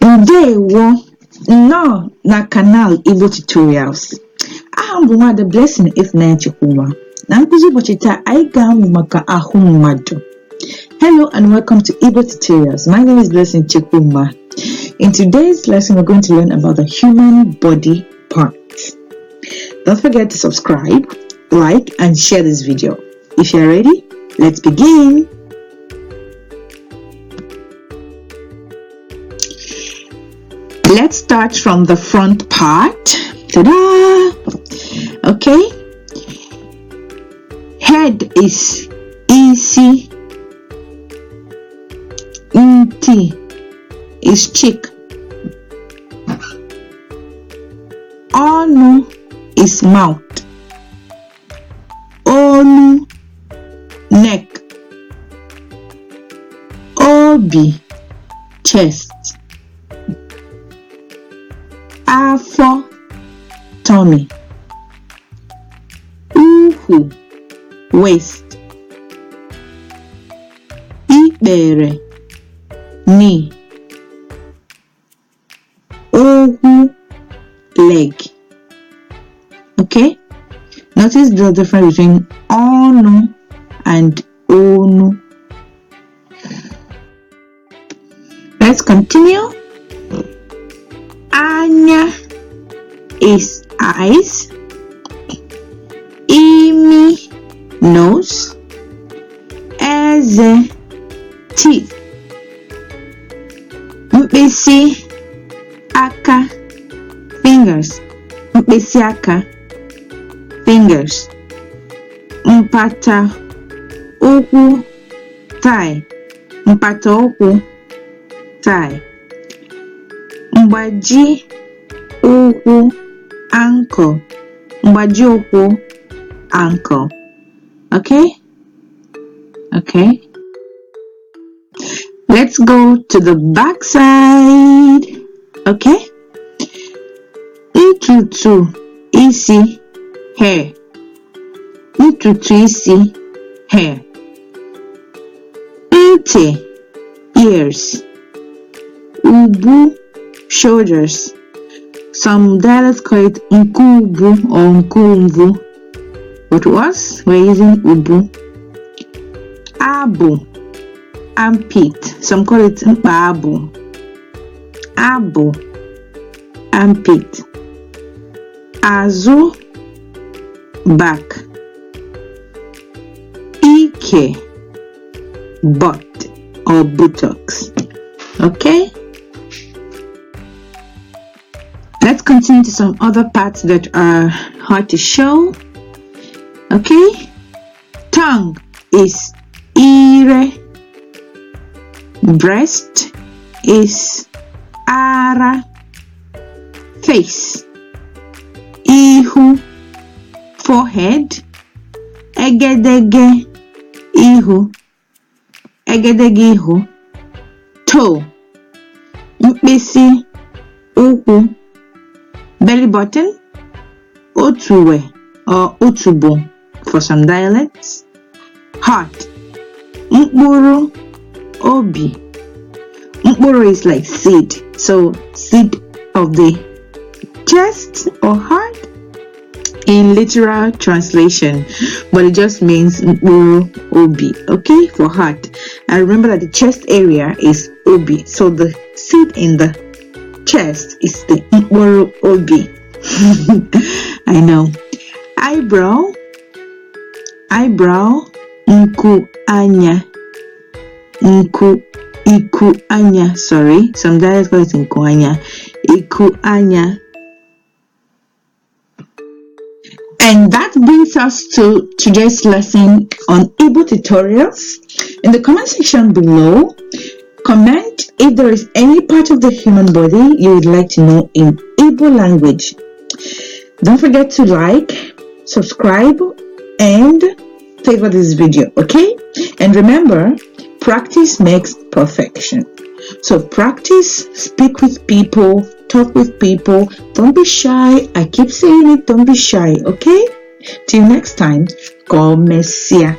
Ndewo no na canal Igbotutorials. Aha bụ the blessing if na Chukwuma. Na nkuzi ụbọchị taa anyị ga-amụ maka ahụ mmadụ. Hello and welcome to Igbotutorials. My name is Blessing Chukwuma. In today's lesson, we're going to learn about the human body parts. Don't forget to subscribe, like, and share this video. If you're ready, let's begin. Let's start from the front part. Ta-da! Okay. Head is isi. Ntị is cheek. Ọnụ is mouth. Olu neck. Obi chest. Afọ tummy. Ukwu waist. Ikpere knee. Ohu leg. Okay, notice the difference between ọnụ and onu. Let's continue. Anya is eyes. Imi nose. Eze teeth. Mkpịsị aka fingers. Mkpịsị aka fingers. Mpata ụkwụ thigh. Mpata ụkwụ thigh. Mgbaji ụkwụ ankle. Mgbaji ụkwụ ankle. Okay, let's go to the back side. Okay, ntutu isi hair. Ntutu isi hair. Ntị ears. Ubu shoulders. Some dialects call it nkubu or nkumvu, but we're using ubu. Abu armpit. Some call it mkpabu. Abu armpit. Azu back. Ike butt or buttocks. Okay, let's continue to some other parts that are hard to show. Okay, tongue is ire. Breast is ara. Face ihu. Forehead egedege ihu. Egedege ihu. Toe mkpịsị ụkwụ. Belly button otuwe or otubo for some dialects. Heart mkpụrụ obi. Mkpụrụ is like seed, so seed of the chest or heart in literal translation, but it just means mkpụrụ obi. Okay, for heart. And remember that the chest area is obi, so the seed in the chest is the mkpụrụ obi. I know. Eyebrow nku anya. Iku anya, sorry, some dialects call it nku anya. Iku anya. And that brings us to today's lesson on Igbotutorials. In the comment section below, comment if there is any part of the human body you would like to know in Igbo language. Don't forget to like, subscribe, and favor this video, okay? And remember, practice makes perfection. So practice, speak with people, talk with people. Don't be shy. I keep saying it, don't be shy, okay? Till next time, God bless you.